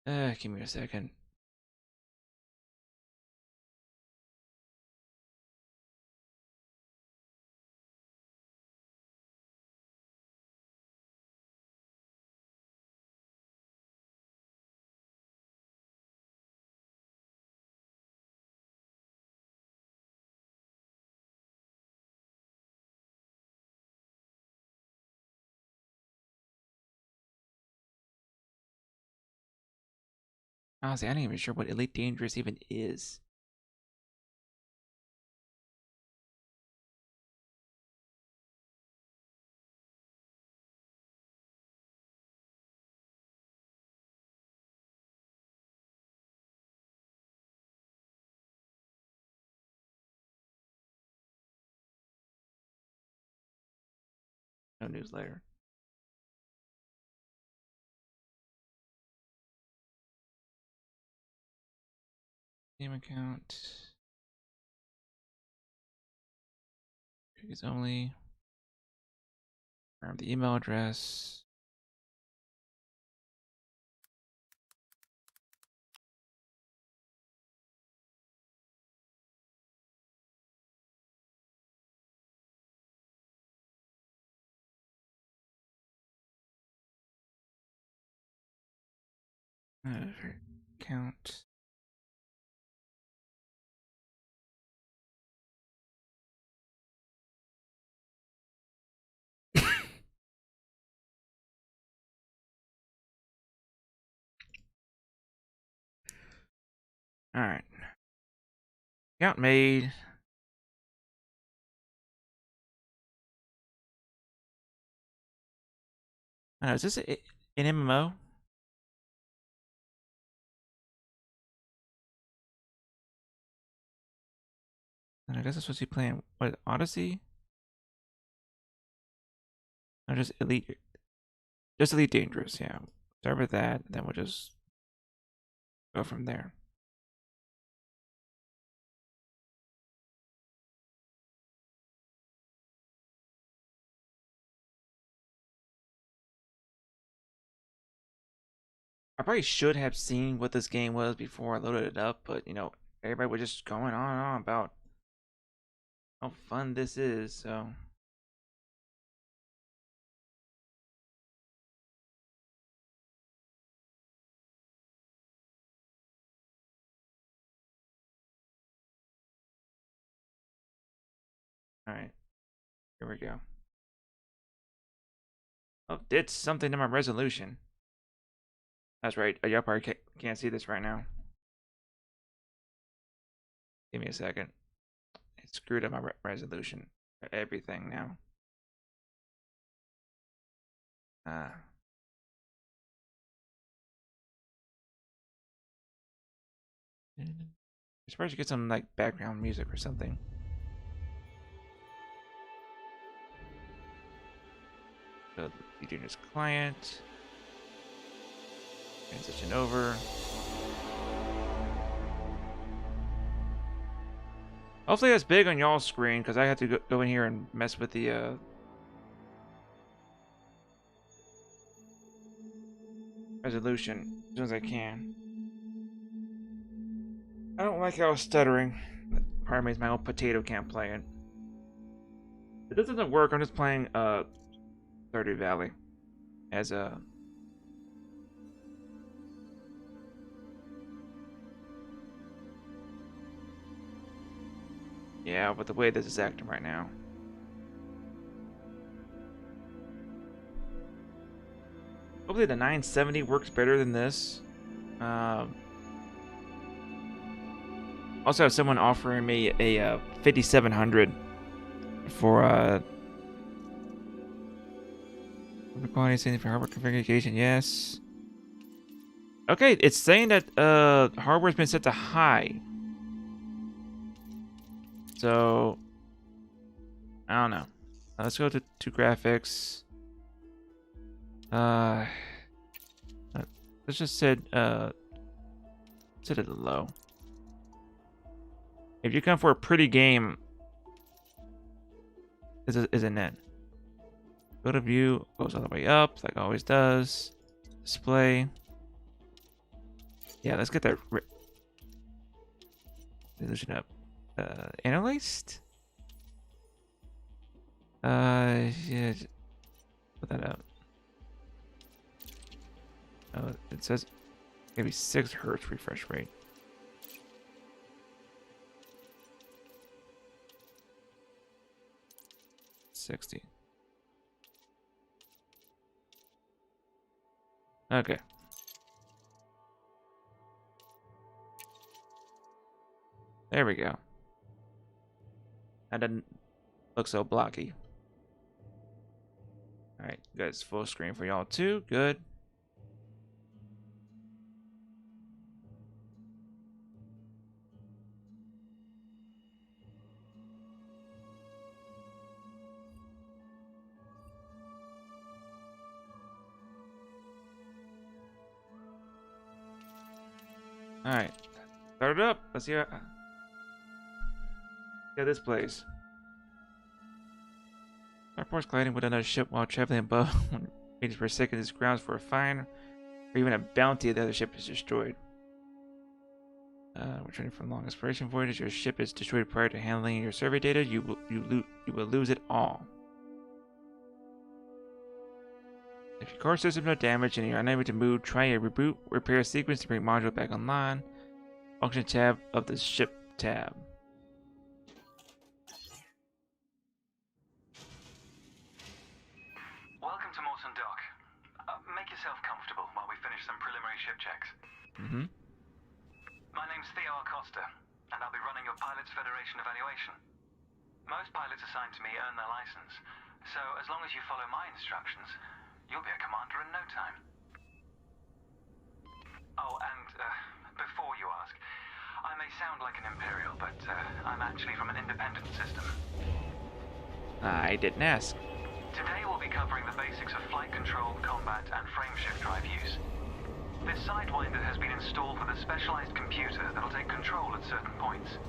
Give me a second. Honestly, I'm not even sure what Elite Dangerous even is. No newsletter. Name account. Cookies only. The email address. Account. All right. Account made. I don't know, is this an MMO? And I guess I'm supposed to be playing what, Odyssey? Or just Elite Dangerous, yeah. Start with that, then we'll just go from there. I probably should have seen what this game was before I loaded it up, but everybody was just going on and on about how fun this is, so. Alright, here we go. Oh, did something to my resolution. That's right, y'all probably can't see this right now. Give me a second. It screwed up my resolution. Everything now. I suppose you get some like background music or something. So you do this client. Transition over. Hopefully that's big on y'all's screen because I have to go in here and mess with the resolution as soon as I can. I don't like how it's stuttering. Part of me is my old potato can't play it. If this doesn't work, I'm just playing Stardew Valley as a. Yeah, but the way this is acting right now. Hopefully the 970 works better than this. Also have someone offering me a 5700 for quality setting for hardware configuration. Yes. Okay, it's saying that hardware's been set to high. So I don't know. Let's go to graphics. Let's just set it to low. If you come for a pretty game, isn't it? Go to view, goes all the way up, like always does. Display. Yeah, let's get that illusion up. Analyzed? Yeah, put that up. Oh, it says maybe 6 hertz refresh rate. $60. Okay. There we go. That doesn't look so blocky. Alright, guys, full screen for y'all too. Good. Alright. Start it up. Let's see how this plays. Starport's colliding with another ship while traveling above 1 meters per second is grounds for a fine or even a bounty if the other ship is destroyed. Returning from long exploration voyages, your ship is destroyed prior to handling your survey data. You will lose it all. If your core systems are damaged and you're unable to move, try a reboot repair sequence to bring module back online. Function tab of the ship tab. Welcome to Morton Dock. Make yourself comfortable while we finish some preliminary ship checks. My name's Theo Acosta, and I'll be running your Pilots Federation evaluation. Most pilots assigned to me earn their license, so as long as you follow my instructions, you'll be a commander in no time. Oh, and before you ask, I may sound like an Imperial, but I'm actually from an independent system. I didn't ask. Today we'll be covering the basics of flight control, combat, and frameshift drive use. This Sidewinder has been installed with a specialized computer that'll take control at certain points.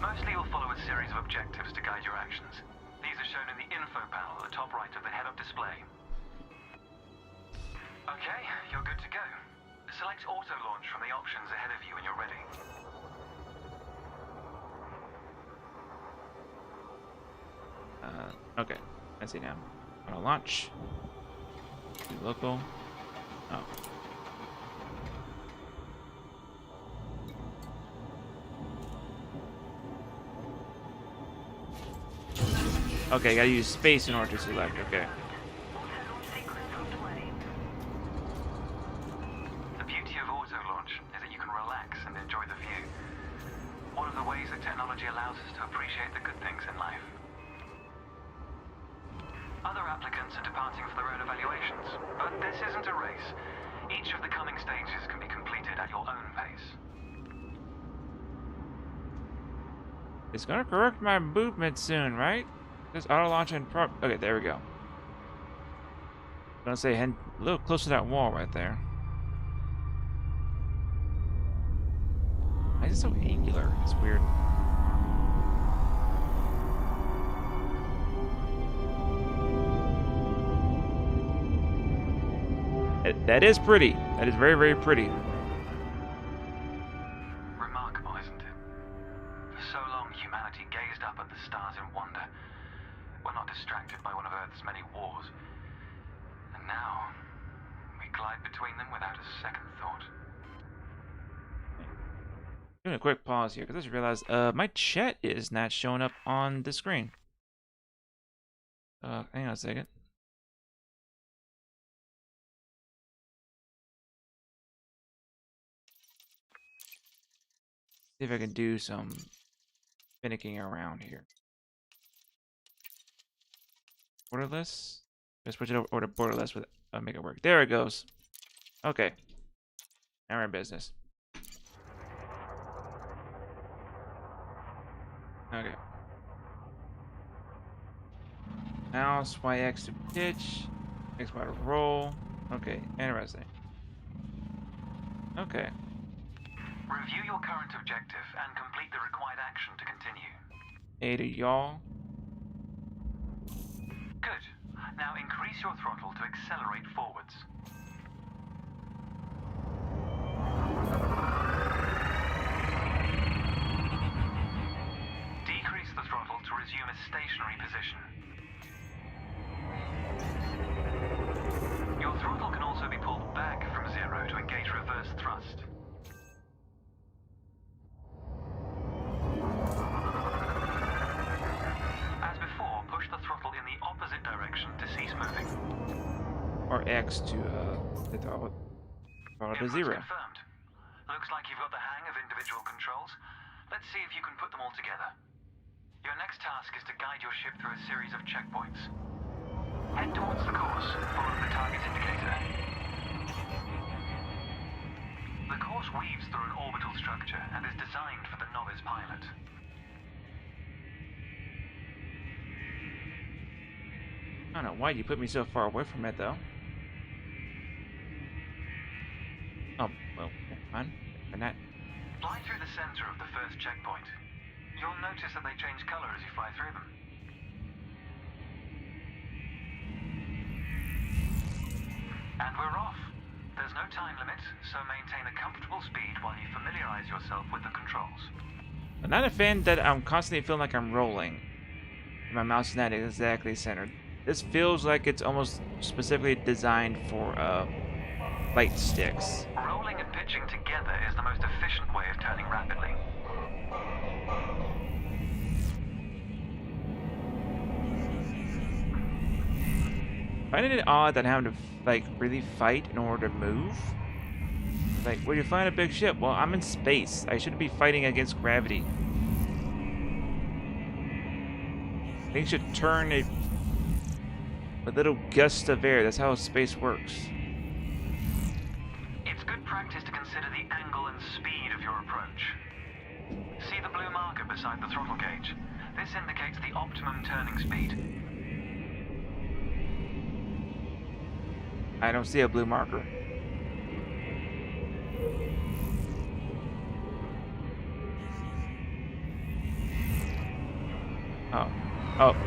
Mostly you'll follow a series of objectives to guide your actions. These are shown in the info panel at the top right of the head-up display. Okay, you're good to go. Select auto launch from the options ahead of you when you're ready. Okay. I see now. Auto launch. Do local. Oh. Okay, gotta use space in order to select. Okay. The beauty of auto launch is that you can relax and enjoy the view. One of the ways that technology allows us to appreciate the good things in life. Other applicants are departing for their own evaluations, but this isn't a race. Each of the coming stages can be completed at your own pace. It's gonna correct my movement soon, right? Just auto launch and okay, there we go. I'm gonna say head a little close to that wall right there. Why is it so angular? It's weird. That is pretty. That is very, very pretty. Remarkable, isn't it? For so long, humanity gazed up at the stars in wonder. We're not distracted by one of Earth's many wars. And now, we glide between them without a second thought. Doing a quick pause here because I just realized my chat is not showing up on the screen. Hang on a second. See if I can do some finicking around here. Borderless? Let's switch it over to borderless with make it work. There it goes. Okay. Now we're in business. Okay. Mouse, YX to pitch, XY to roll. Okay, interesting. Okay. Review your current objective and complete the required action to continue. A to y'all. Good. Now increase your throttle to accelerate forwards. X to throttle to Inputs 0. confirmed. Looks like you've got the hang of individual controls. Let's see if you can put them all together. Your next task is to guide your ship through a series of checkpoints. Head towards the course, following the target's indicator. The course weaves through an orbital structure and is designed for the novice pilot. I don't know why you put me so far away from it, though. Oh, well, fine. Or not. Fly through the center of the first checkpoint. You'll notice that they change color as you fly through them. And we're off. There's no time limit, so maintain a comfortable speed while you familiarize yourself with the controls. I'm not a fan that I'm constantly feeling like I'm rolling. My mouse is not exactly centered. This feels like it's almost specifically designed for light sticks. Rolling and pitching together is the most efficient way of turning rapidly. Finding it odd that I'm having to like really fight in order to move. Like, well, you're flying a big ship. Well, I'm in space. I shouldn't be fighting against gravity. Things should turn a little gust of air. That's how space works. It's good practice to consider the angle and speed of your approach. See the blue marker beside the throttle gauge? This indicates the optimum turning speed. I don't see a blue marker.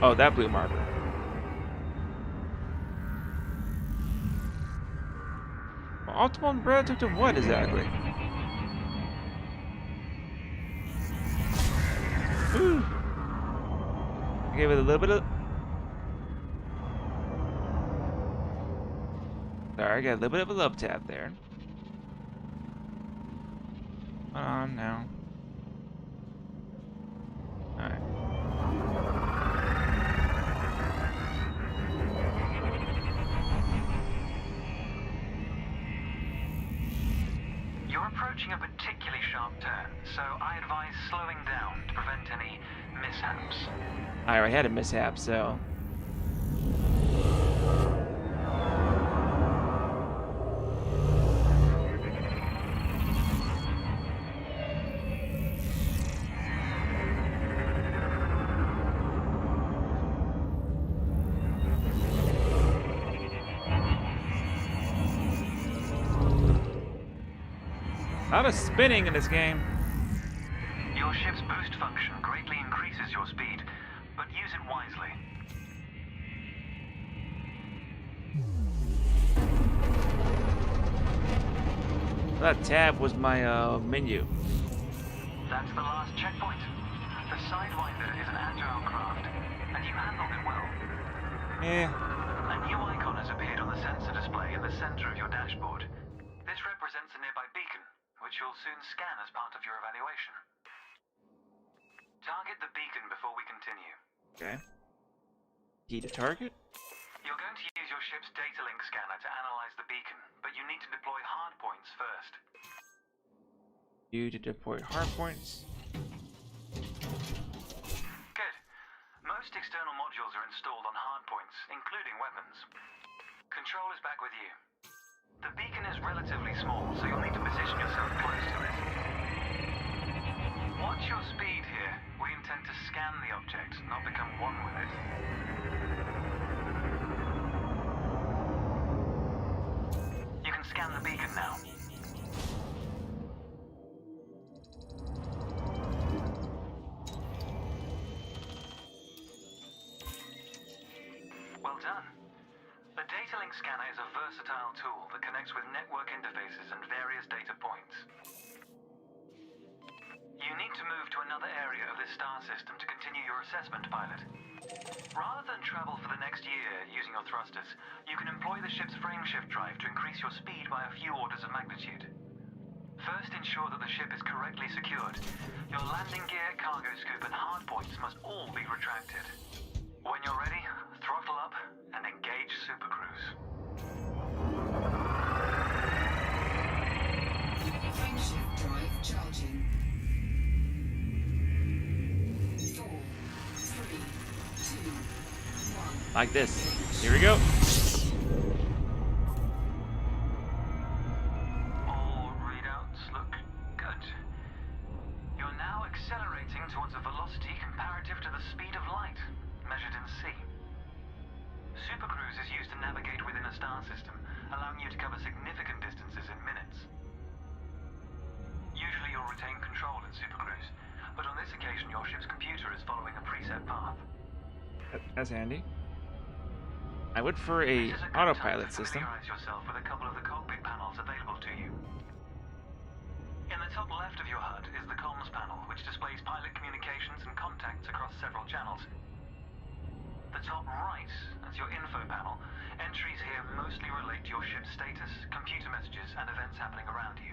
Oh, that blue marker. Well, optimum relative to what exactly? Ooh. Give it a little bit of. Sorry, I got a little bit of a love tap there. No. Alright. You're approaching a particularly sharp turn, so I advise slowing down to prevent any mishaps. I already had a mishap, so. A lot of spinning in this game. Your ship's boost function greatly increases your speed, but use it wisely. That tab was my menu. That's the last checkpoint. The Sidewinder is an agile craft, and you handled it well. Yeah. A new icon has appeared on the sensor display in the center of your dashboard. This represents a nearby beacon, which you'll soon scan as part of your evaluation. Target the beacon before we continue. Okay. Key to target? You're going to use your ship's data link scanner to analyze the beacon, but you need to deploy hardpoints first. You to deploy hardpoints. Good. Most external modules are installed on hardpoints, including weapons. Control is back with you. The beacon is relatively small, so you'll need to position yourself close to it. Watch your speed here. We intend to scan the object, not become one with it. You can scan the beacon now. Well done. The data link scanner is a versatile tool that connects with network interfaces and various data points. You need to move to another area of this star system to continue your assessment, pilot. Rather than travel for the next year using your thrusters, you can employ the ship's frameshift drive to increase your speed by a few orders of magnitude. First, ensure that the ship is correctly secured. Your landing gear, cargo scoop, and hardpoints must all be retracted. When you're ready, throttle up and engage Super Cruise. Like this. Here we go. All readouts look good. You're now accelerating towards a velocity comparative to the speed of light, measured in c. Supercruise is used to navigate within a star system, allowing you to cover significant distances in minutes. Usually you'll retain control in Supercruise, but on this occasion your ship's computer is following a preset path. That's handy. I would for This a is a good autopilot time to system. familiarize yourself with a couple of the cockpit panels available to you. In the top left of your HUD is the comms panel, which displays pilot communications and contacts across several channels. The top right is your info panel. Entries here mostly relate to your ship's status, computer messages, and events happening around you.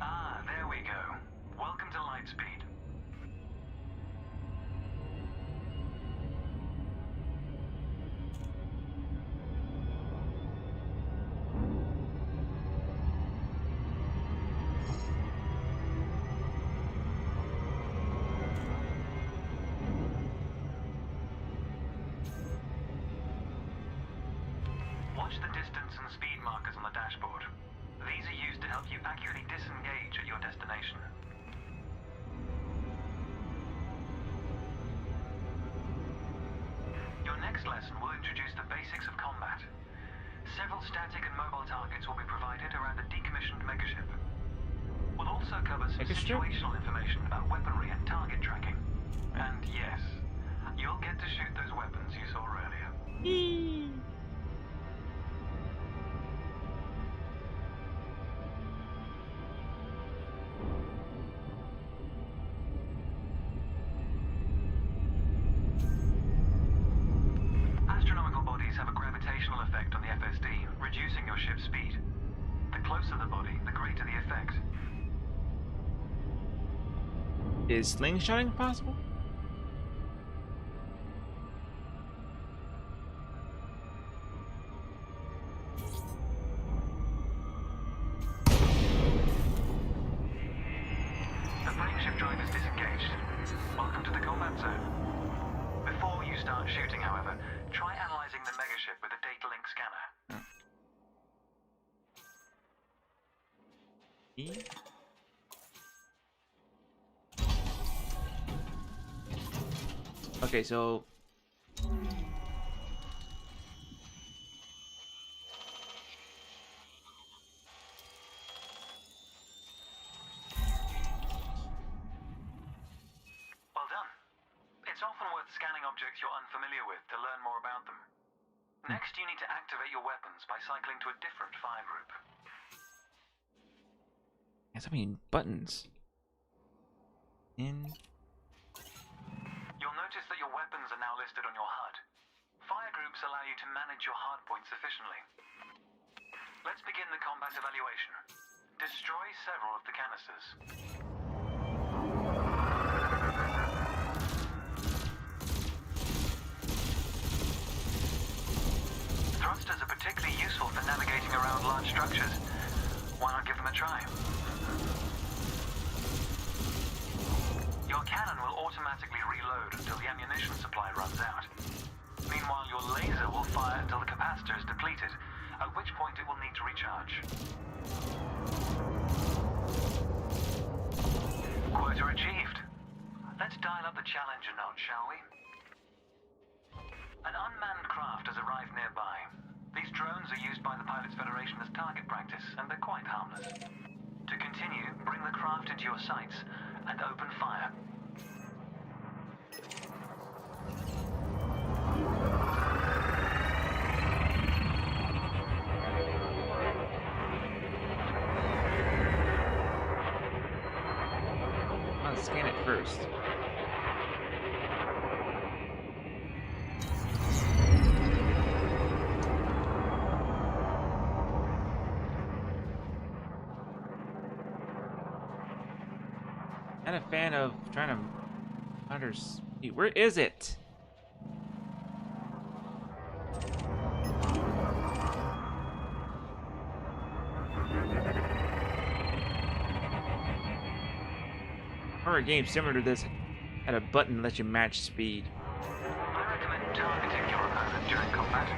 Ah, there we go. Welcome to Lightspeed. Watch the distance and speed markers on the dashboard. These are used to help you accurately disengage at your destination. Your next lesson will introduce the basics of combat. Several static and mobile targets will be provided around a decommissioned megaship. We'll also cover some Megaship? situational information about weaponry and target tracking. And yes, you'll get to shoot those weapons you saw earlier. Astronomical bodies have a gravitational effect on the FSD, reducing your ship's speed. The closer the body, the greater the effect. Is slingshotting possible? The frameshift drive is disengaged. Welcome to the combat zone. Before you start shooting, however, try analyzing the megaship with a data link scanner. E? Okay, so Well done. It's often worth scanning objects you're unfamiliar with to learn more about them. Next, you need to activate your weapons by cycling to a different fire group. has so many buttons. In You'll notice that your weapons are now listed on your HUD. Fire groups allow you to manage your hard points efficiently. Let's begin the combat evaluation. Destroy several of the canisters. Thrusters are particularly useful for navigating around large structures. Why not give them a try? Your cannon will automatically reload until the ammunition supply runs out. Meanwhile, your laser will fire until the capacitor is depleted, at which point it will need to recharge. Quota achieved. Let's dial up the challenge a notch, shall we? An unmanned craft has arrived nearby. These drones are used by the Pilots Federation as target practice, and they're quite harmless. To continue, bring the craft into your sights and open fire. I'll scan it first. Not a fan of trying to understand. Where is it? Horror game similar to this Had a button that lets you match speed. I recommend targeting your opponent during combat.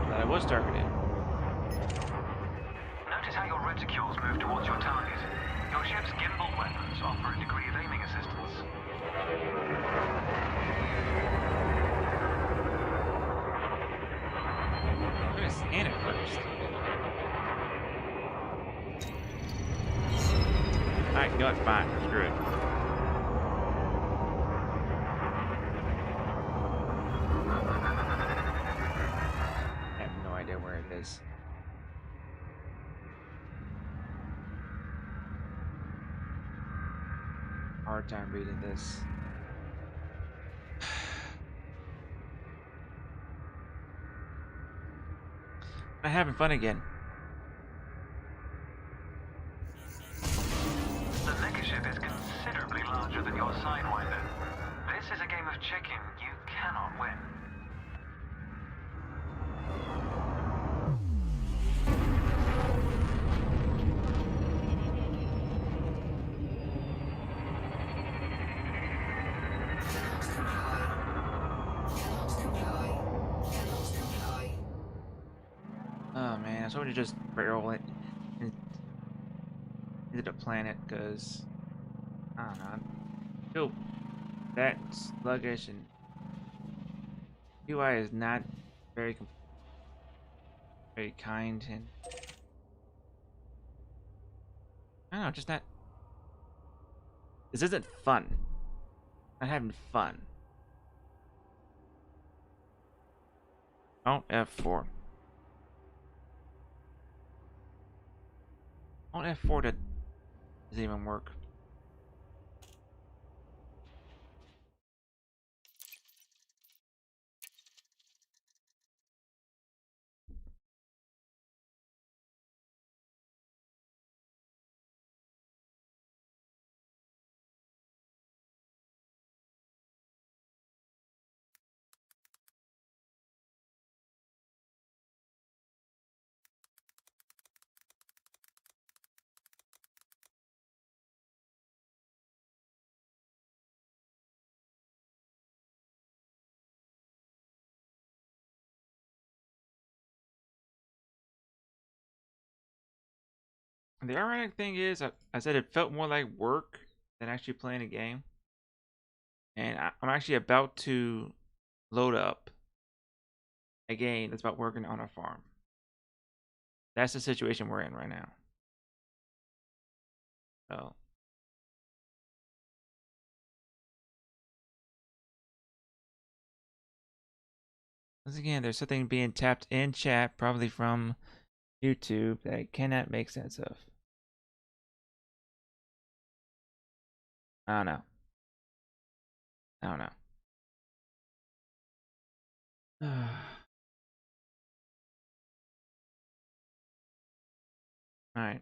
But I was targeted. Notice how your reticules move towards your target. Your ship's gimbaled weapons offer a degree of aiming assistance. I'm gonna scan it first. Alright, you know what? Fine. Screw it. I have no idea where it is. Hard time reading this. I'm having fun again. The megaship is considerably larger than your Sidewinder. This is a game of chicken you cannot win. Oh man, I was hoping to just barrel it into the planet because I don't know. I feel that sluggish and UI is not very very kind and I don't know, just not. This isn't fun. Not having fun. Oh, F4. On F4 that doesn't even work. The ironic thing is, I said it felt more like work than actually playing a game. And I'm actually about to load up a game that's about working on a farm. That's the situation we're in right now. So, once again, there's something being tapped in chat, probably from YouTube, that I cannot make sense of. I don't know. I don't know. All right.